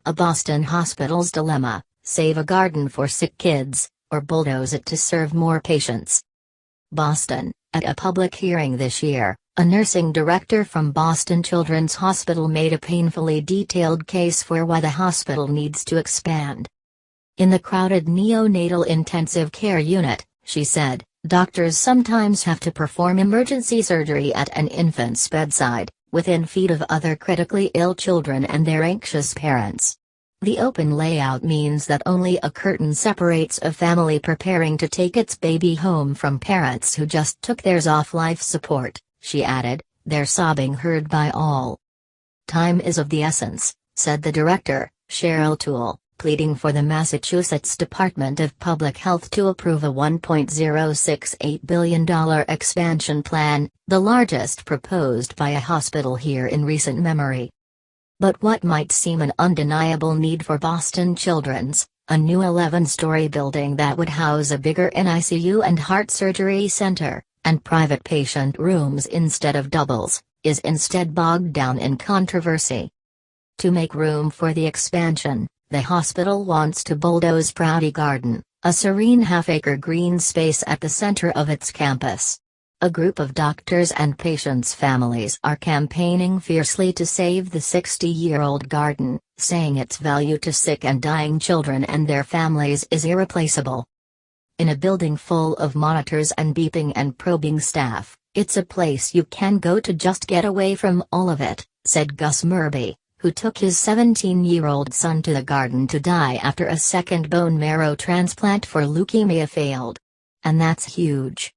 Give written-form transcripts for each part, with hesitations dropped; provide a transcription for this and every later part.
A Boston hospital's dilemma: save a garden for sick kids, or bulldoze it to serve more patients. Boston. At a public hearing this year, a nursing director from Boston Children's Hospital made a painfully detailed case for why the hospital needs to expand. In the crowded neonatal intensive care unit, she said, doctors sometimes have to perform emergency surgery at an infant's bedside, within feet of other critically ill children and their anxious parents. The open layout means that only a curtain separates a family preparing to take its baby home from parents who just took theirs off life support, she added, their sobbing heard by all. Time is of the essence, said the director, Cheryl Toole, pleading for the Massachusetts Department of Public Health to approve a $1.068 billion expansion plan, the largest proposed by a hospital here in recent memory. But what might seem an undeniable need for Boston Children's, a new 11-story building that would house a bigger NICU and heart surgery center, and private patient rooms instead of doubles, is instead bogged down in controversy. To make room for the expansion, the hospital wants to bulldoze Prouty Garden, a serene half-acre green space at the center of its campus. A group of doctors and patients' families are campaigning fiercely to save the 60-year-old garden, saying its value to sick and dying children and their families is irreplaceable. In a building full of monitors and beeping and probing staff, it's a place you can go to just get away from all of it, said Gus Murby, who took his 17-year-old son to the garden to die after a second bone marrow transplant for leukemia failed. And that's huge.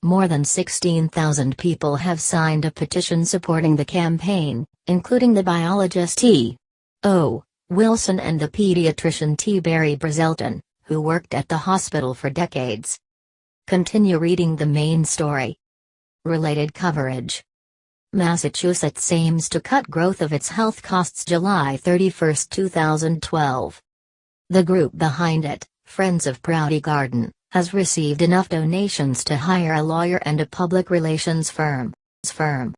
More than 16,000 people have signed a petition supporting the campaign, including the biologist T.O. Wilson and the pediatrician T. Barry Brazelton, who worked at the hospital for decades. Continue reading the main story. Related coverage. Massachusetts aims to cut growth of its health costs July 31, 2012. The group behind it, Friends of Prouty Garden, has received enough donations to hire a lawyer and a public relations firm.